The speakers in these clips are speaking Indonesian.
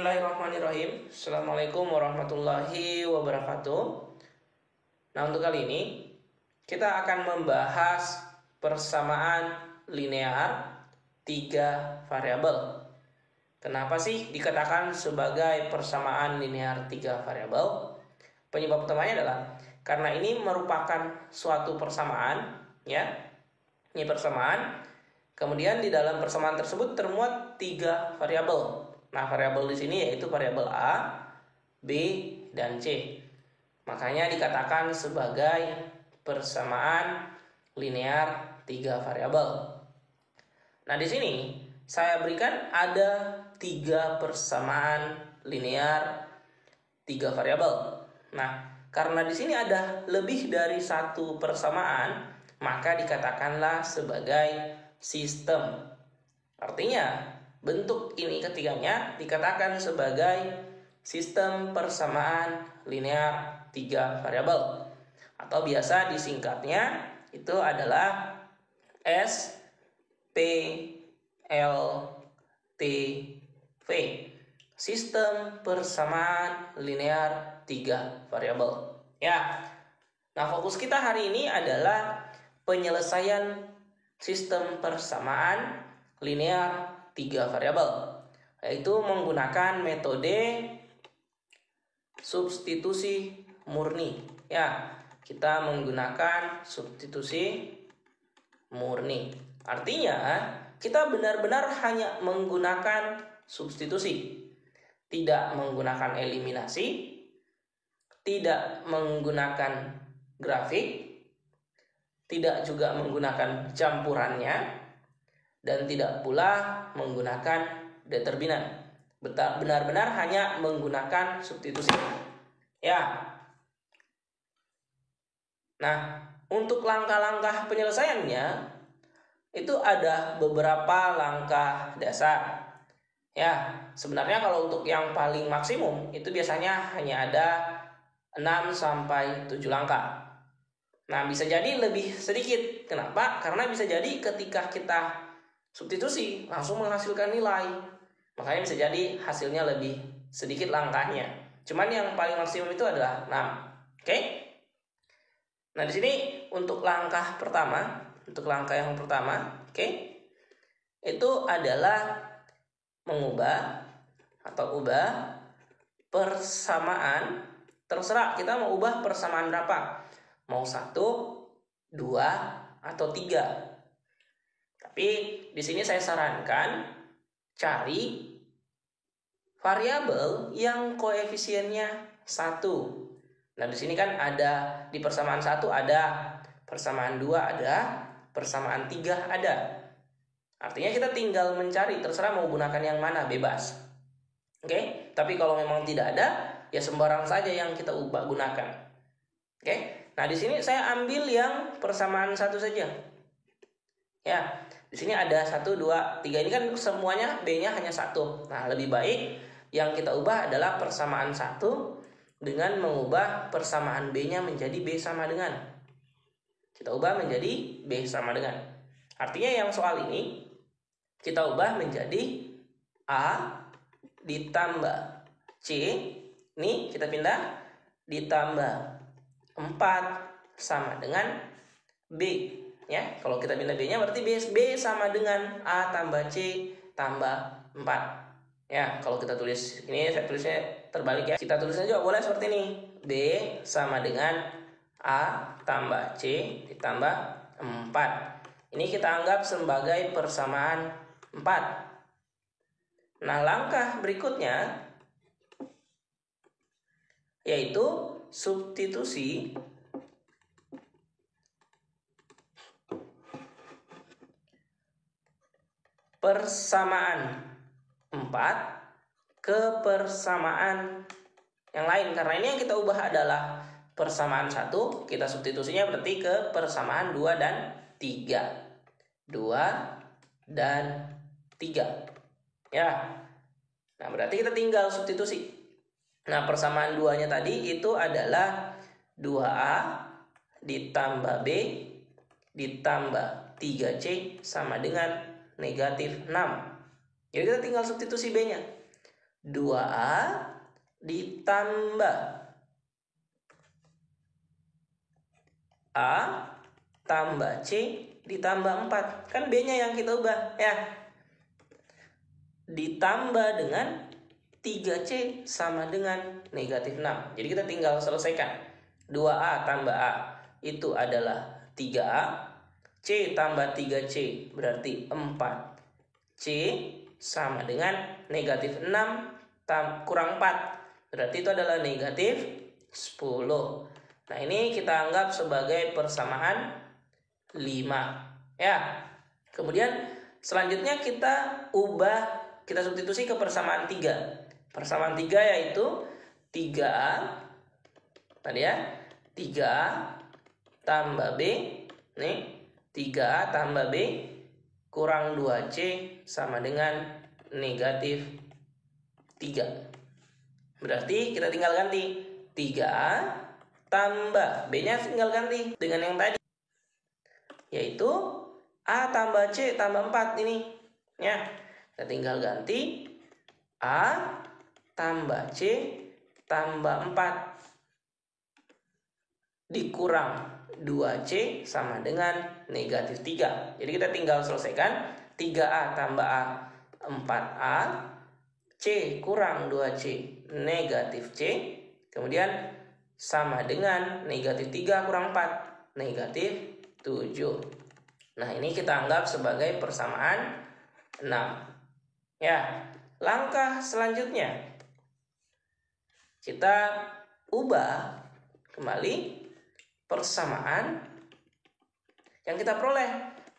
Bismillahirrahmanirrahim. Assalamualaikum warahmatullahi wabarakatuh. Nah, untuk kali ini kita akan membahas persamaan linear 3 variabel. Kenapa sih dikatakan sebagai persamaan linear 3 variabel? Penyebab utamanya adalah karena ini merupakan suatu persamaan, ya. Ini persamaan. Kemudian di dalam persamaan tersebut termuat 3 variabel. Nah, variabel di sini yaitu variabel A, B, dan C. Makanya dikatakan sebagai persamaan linear 3 variabel. Nah, di sini saya berikan ada 3 persamaan linear 3 variabel. Nah, karena di sini ada lebih dari satu persamaan, maka dikatakanlah sebagai sistem. Artinya, bentuk ini ketiganya dikatakan sebagai sistem persamaan linear 3 variabel. Atau biasa disingkatnya itu adalah SPLTV. Sistem persamaan linear 3 variabel. Ya. Nah, fokus kita hari ini adalah penyelesaian sistem persamaan linear 3 variabel, yaitu menggunakan metode substitusi murni. Ya, kita menggunakan substitusi murni. Artinya, kita benar-benar hanya menggunakan substitusi, tidak menggunakan eliminasi, tidak menggunakan grafik, tidak juga menggunakan campurannya, dan tidak pula menggunakan determinan. Benar-benar hanya menggunakan substitusi. Ya. Nah, untuk langkah-langkah penyelesaiannya itu ada beberapa langkah dasar. Ya, sebenarnya kalau untuk yang paling maksimum itu biasanya hanya ada 6 sampai 7 langkah. Nah, bisa jadi lebih sedikit. Kenapa? Karena bisa jadi ketika kita substitusi langsung menghasilkan nilai, makanya bisa jadi hasilnya lebih sedikit langkahnya. Cuman yang paling maksimum itu adalah 6. Oke? Nah, di sini untuk langkah yang pertama, oke? Itu adalah mengubah atau ubah persamaan. Terserah kita mau ubah persamaan berapa. Mau 1, 2, atau 3. Tapi di sini saya sarankan cari variabel yang koefisiennya 1. Nah, di sini kan ada di persamaan 1 ada, persamaan 2 ada, persamaan 3 ada. Artinya kita tinggal mencari, terserah mau gunakan yang mana, bebas. Oke? Tapi kalau memang tidak ada, ya sembarang saja yang kita ubah gunakan. Oke? Nah, di sini saya ambil yang persamaan 1 saja. Ya, di sini ada 1, 2, 3. Ini kan semuanya B-nya hanya 1. Nah, lebih baik yang kita ubah adalah persamaan 1 dengan mengubah persamaan B-nya menjadi B sama dengan. Kita ubah menjadi B sama dengan. Artinya yang soal ini kita ubah menjadi A ditambah C. Ini kita pindah ditambah 4 sama dengan B. Ya, kalau kita pindah B-nya berarti B sama dengan A tambah C tambah 4. Ya, kalau kita tulis ini, saya tulisnya terbalik ya. Kita tulis aja boleh seperti ini. B sama dengan A tambah C ditambah 4. Ini kita anggap sebagai persamaan 4. Nah, langkah berikutnya yaitu substitusi persamaan 4 ke persamaan yang lain. Karena ini yang kita ubah adalah persamaan 1, kita substitusinya berarti ke persamaan 2 dan 3. 2 dan 3. Ya. Nah, berarti kita tinggal substitusi. Nah, persamaan 2-nya tadi itu adalah 2A ditambah B ditambah 3C sama dengan -6. Jadi kita tinggal substitusi B-nya. 2A ditambah A tambah C ditambah 4. Kan B-nya yang kita ubah ya. Ditambah dengan 3C sama dengan negatif 6. Jadi kita tinggal selesaikan. 2A tambah A itu adalah 3A. C tambah 3C berarti 4C sama dengan negatif 6 kurang 4. Berarti itu adalah negatif 10. Nah, ini kita anggap sebagai persamaan 5 ya. Kemudian selanjutnya kita substitusi ke persamaan 3. Persamaan 3 yaitu 3A tadi ya. 3A tambah B nih, 3A tambah B kurang 2C sama dengan negatif 3. Berarti kita tinggal ganti 3A tambah B-nya tinggal ganti dengan yang tadi, yaitu A tambah C tambah 4 ini ya. Kita tinggal ganti A tambah C tambah 4 dikurang 2C sama dengan negatif 3. Jadi kita tinggal selesaikan 3A tambah A 4A, C kurang 2C negatif C, kemudian sama dengan negatif 3 kurang 4 negatif 7. Nah, ini kita anggap sebagai persamaan 6 ya. Langkah selanjutnya kita ubah kembali persamaan yang kita peroleh,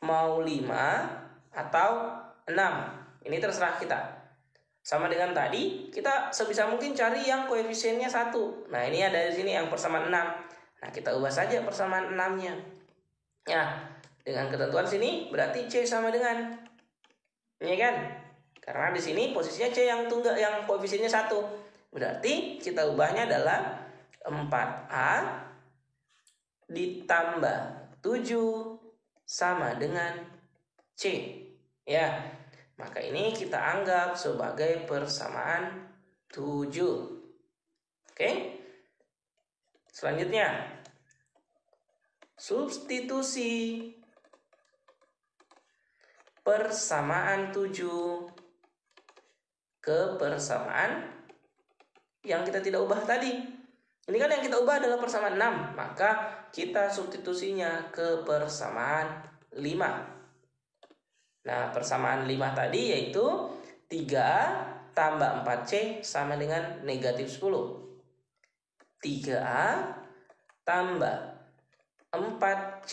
mau 5 atau 6. Ini terserah kita. Sama dengan tadi, kita sebisa mungkin cari yang koefisiennya 1. Nah, ini ada di sini yang persamaan 6. Nah, kita ubah saja persamaan 6-nya. Ya, dengan ketentuan sini berarti C sama dengan, ini kan? Karena di sini posisinya C yang tunggal, yang koefisiennya 1. Berarti kita ubahnya adalah 4A ditambah 7 sama dengan C ya. Maka ini kita anggap sebagai persamaan 7. Oke. Selanjutnya substitusi persamaan 7 ke persamaan yang kita tidak ubah tadi. Ini kan yang kita ubah adalah persamaan 6, maka kita substitusinya ke persamaan 5. Nah, persamaan 5 tadi yaitu 3A tambah 4C sama dengan negatif 10. 3A tambah 4C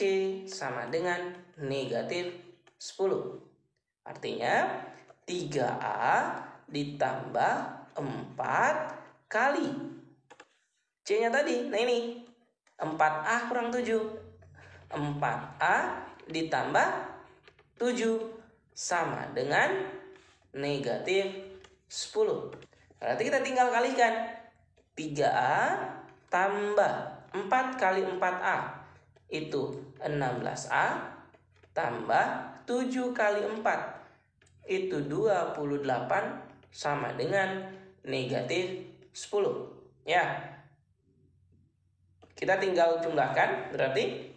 sama dengan negatif 10. Artinya 3A ditambah 4 kali C-nya tadi. Nah, ini 4A kurang 7. 4A ditambah 7 sama dengan negatif 10. Berarti kita tinggal kalikan. 3A tambah 4 kali 4A itu 16A tambah 7 kali 4 itu 28 sama dengan negatif 10. Ya. Kita tinggal jumlahkan, berarti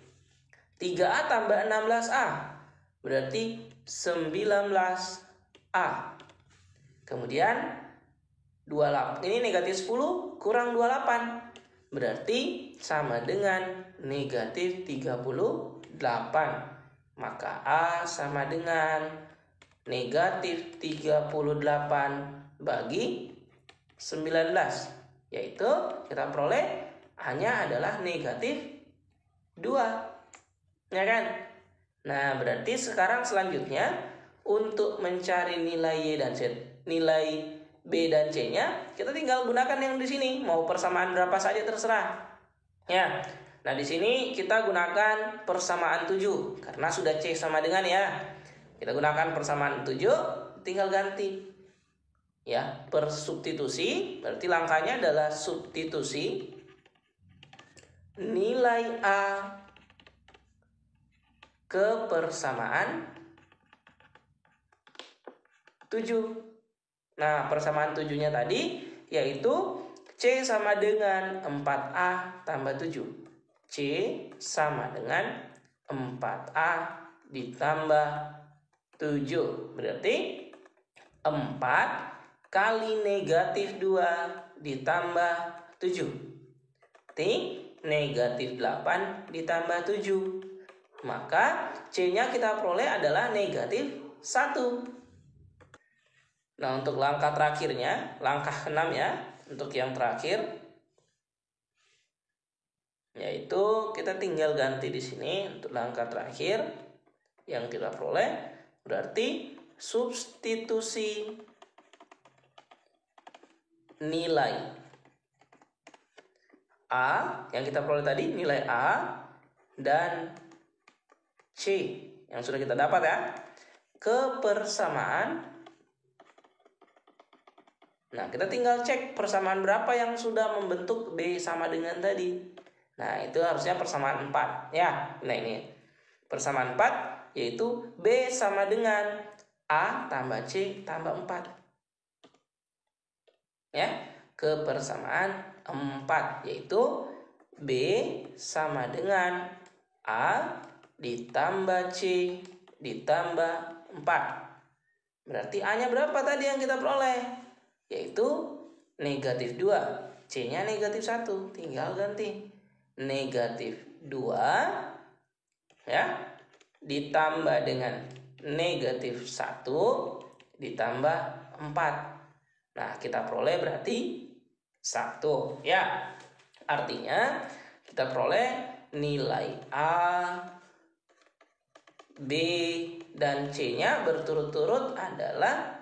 3A tambah 16A berarti 19A. Kemudian 28 ini negatif 10 kurang 28 berarti sama dengan negatif 38. Maka A sama dengan negatif 38 bagi 19, yaitu kita peroleh hanya adalah negatif 2, ya kan? Nah, berarti sekarang selanjutnya untuk mencari nilai Y dan Z, nilai B dan C-nya, kita tinggal gunakan yang di sini, mau persamaan berapa saja terserah. Ya. Nah, di sini kita gunakan persamaan 7 karena sudah C sama dengan ya. Kita gunakan persamaan 7, tinggal ganti. Ya, persubstitusi, berarti langkahnya adalah substitusi nilai A ke persamaan 7. Nah, persamaan 7-nya tadi yaitu C sama dengan 4A tambah 7. C sama dengan 4A ditambah 7. Berarti 4 kali negatif 2 ditambah 7. Berarti negatif 8 ditambah 7. Maka C-nya kita peroleh adalah negatif 1. Nah, untuk langkah terakhirnya, langkah ke-6 ya, untuk yang terakhir, yaitu kita tinggal ganti di sini untuk langkah terakhir yang kita peroleh, berarti substitusi nilai A yang kita peroleh tadi, nilai A dan C yang sudah kita dapat ya, ke persamaan. Nah, kita tinggal cek persamaan berapa yang sudah membentuk B sama dengan tadi. Nah, itu harusnya persamaan 4 ya. Nah, ini persamaan 4 yaitu B sama dengan A tambah C tambah 4. Ya, ke persamaan 4 yaitu B sama dengan A ditambah C ditambah 4. Berarti A-nya berapa tadi yang kita peroleh? Yaitu negatif 2. C-nya negatif 1. Tinggal ganti. Negatif 2 ya, ditambah dengan negatif 1 ditambah 4. Nah, kita peroleh berarti 1 ya. Artinya kita peroleh nilai A, B, dan C-nya berturut-turut adalah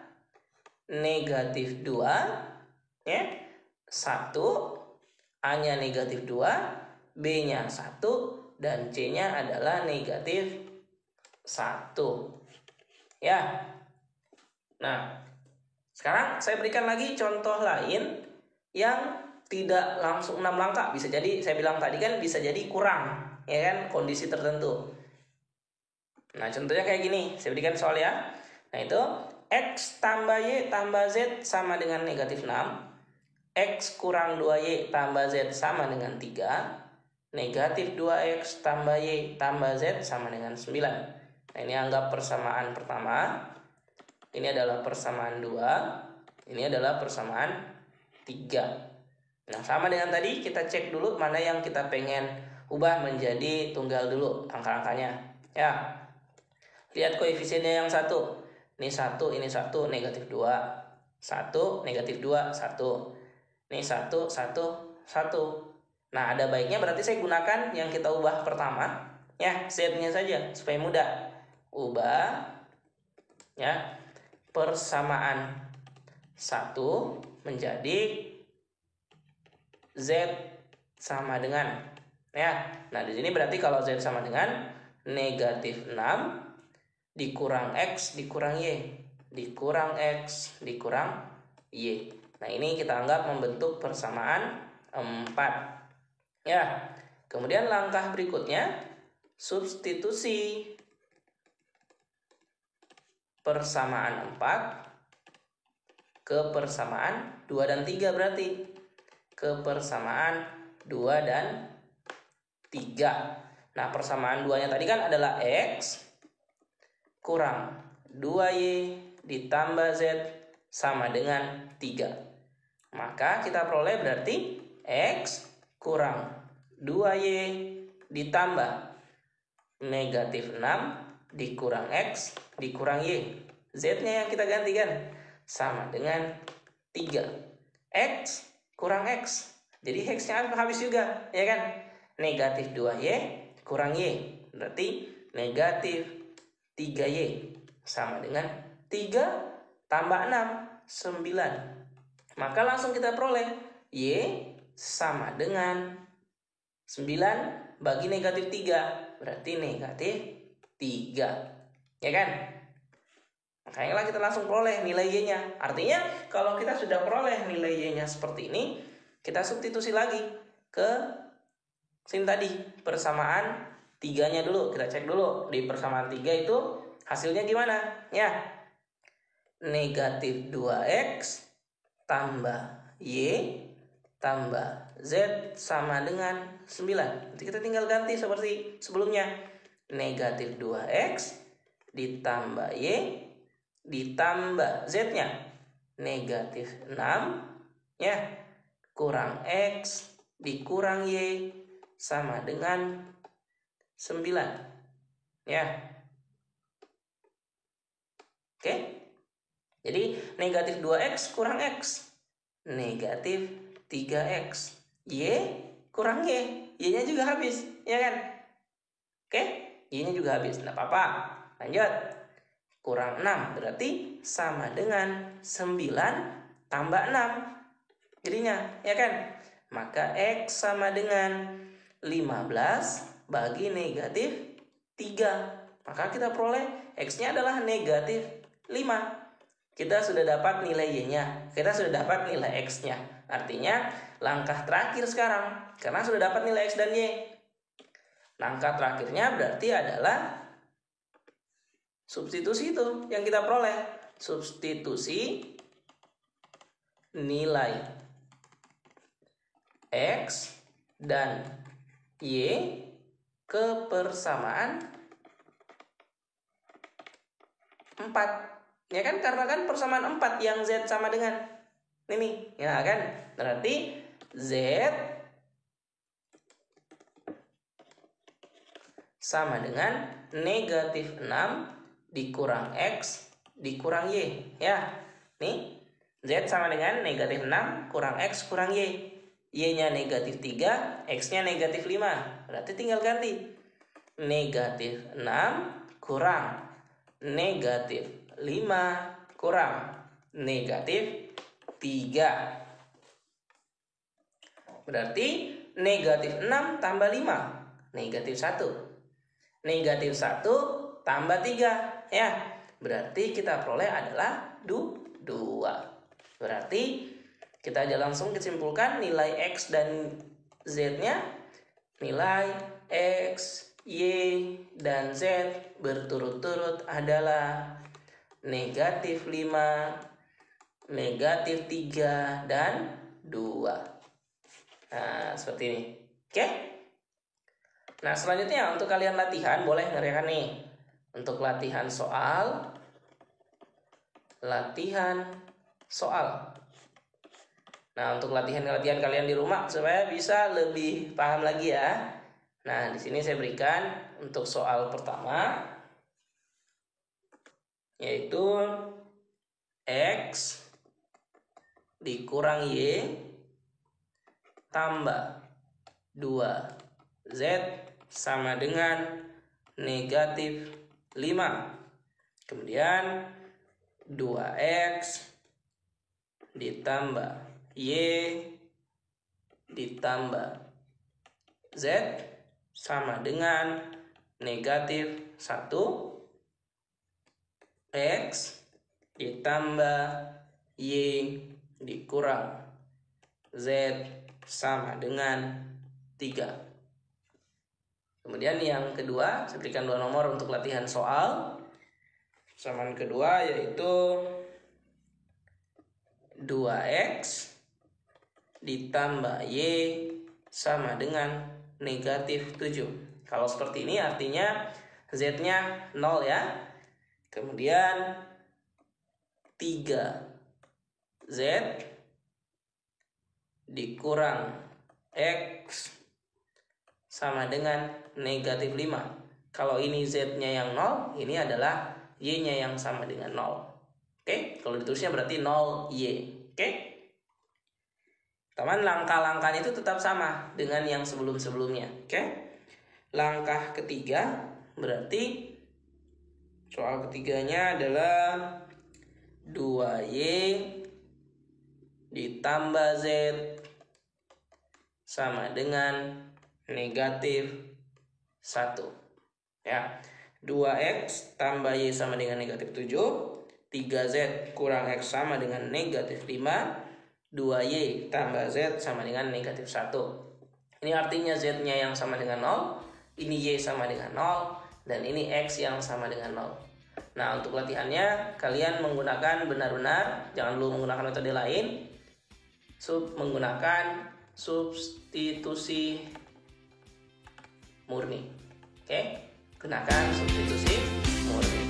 negatif 2 ya, 1, A-nya negatif 2, B-nya 1, dan C-nya adalah negatif 1 ya. Nah, sekarang saya berikan lagi contoh lain yang tidak langsung 6 langkah. Bisa jadi, saya bilang tadi kan bisa jadi kurang, ya kan, kondisi tertentu. Nah, contohnya kayak gini, saya berikan soal ya. Nah, itu X tambah Y tambah Z sama dengan negatif 6. X kurang 2Y tambah Z sama dengan 3. Negatif 2X tambah Y tambah Z sama dengan 9. Nah, ini anggap persamaan pertama. Ini adalah persamaan 2. Ini adalah persamaan 3. Nah, sama dengan tadi, kita cek dulu mana yang kita pengen ubah menjadi tunggal dulu, angka-angkanya. Ya, lihat koefisiennya yang 1. Ini 1, ini 1, negatif 2. 1, negatif 2, 1. Ini 1, 1, 1. Nah, ada baiknya berarti saya gunakan yang kita ubah pertama. Ya, Z-nya saja, supaya mudah. Ubah, ya, persamaan 1 menjadi Z sama dengan, ya. Nah, di sini berarti kalau Z sama dengan negatif 6 dikurang X dikurang Y, dikurang X dikurang Y. Nah, ini kita anggap membentuk persamaan 4. Ya. Kemudian langkah berikutnya, substitusi persamaan 4 ke persamaan 2 dan 3 berarti. Ke persamaan 2 dan 3. Nah, persamaan 2-nya tadi kan adalah X kurang 2Y ditambah Z sama dengan 3. Maka kita peroleh berarti X kurang 2Y ditambah negatif 6 dikurang X dikurang Y. Z-nya yang kita gantikan sama dengan 3. X kurang X. Jadi X-nya habis juga, ya kan? Negatif 2Y kurang Y. Berarti negatif 3Y sama dengan 3 tambah 6, 9. Maka langsung kita peroleh Y sama dengan 9 bagi negatif 3. Berarti negatif 3. Ya kan? Makanya kita langsung peroleh nilai Y-nya. Artinya kalau kita sudah peroleh nilai Y-nya seperti ini, kita substitusi lagi ke sini tadi, persamaan 3-nya dulu. Kita cek dulu di persamaan 3 itu hasilnya gimana, ya. negatif 2x tambah y tambah z sama dengan 9. Nanti kita tinggal ganti seperti sebelumnya. Negatif 2x ditambah y ditambah z-nya negatif 6 ya, kurang x dikurang y sama dengan 9 ya. Oke. Jadi negatif 2x kurang x negatif 3x, y kurang y, y-nya juga habis ya kan. Oke, y-nya juga habis, enggak apa-apa. Lanjut. Kurang 6 berarti sama dengan 9 tambah 6 jadinya ya kan. Maka x sama dengan 15 bagi negatif 3. Maka kita peroleh x-nya adalah negatif 5. Kita sudah dapat nilai y-nya, kita sudah dapat nilai x-nya. Artinya langkah terakhir sekarang, karena sudah dapat nilai x dan y, langkah terakhirnya berarti adalah substitusi itu yang kita peroleh. Substitusi nilai x dan y ke persamaan 4. Ya kan, karena kan persamaan 4 yang z sama dengan ini. Ya kan? Berarti z sama dengan negatif 6 dikurang x dikurang y. Ya. Nih, z sama dengan negatif 6 kurang x kurang y. Y-nya negatif 3, x-nya negatif 5. Berarti tinggal ganti. Negatif 6 kurang negatif 5 kurang negatif 3. Berarti negatif 6 tambah 5 negatif 1. Negatif 1 tambah 3 ya. Berarti kita peroleh adalah 2. Berarti kita aja langsung kesimpulkan nilai x dan z-nya. Nilai x, y, dan z berturut-turut adalah negatif 5, negatif 3, dan 2. Nah, seperti ini. Oke? Nah, selanjutnya untuk kalian latihan, boleh ngerjakan nih. Untuk latihan soal. Nah, untuk latihan kalian di rumah supaya bisa lebih paham lagi ya. Nah, di sini saya berikan untuk soal pertama, yaitu x dikurang y tambah 2z sama dengan negatif 5. Kemudian 2x ditambah y ditambah z sama dengan negatif 1. X ditambah y dikurang z sama dengan 3. Kemudian yang kedua, saya berikan 2 nomor untuk latihan soal. Persamaan kedua yaitu 2x ditambah y sama dengan negatif 7. Kalau seperti ini artinya z-nya 0 ya. Kemudian 3z dikurang x sama dengan negatif 5. Kalau ini z-nya yang 0, ini adalah y-nya yang sama dengan 0. Oke, kalau ditulisnya berarti 0y. Oke. Teman, langkah-langkahnya itu tetap sama dengan yang sebelum-sebelumnya. Oke. Langkah ketiga berarti soal ketiganya adalah 2y ditambah z sama dengan negatif 1. Ya. 2x tambah y sama dengan negatif 7. 3z kurang x sama dengan negatif 5. 2y tambah z sama dengan negatif 1. Ini artinya z-nya yang sama dengan 0. Ini y sama dengan 0. Dan ini x yang sama dengan 0. Nah, untuk latihannya kalian menggunakan benar-benar, jangan dulu menggunakan metode lain. Menggunakan substitusi murni. Oke? Gunakan substitusi murni.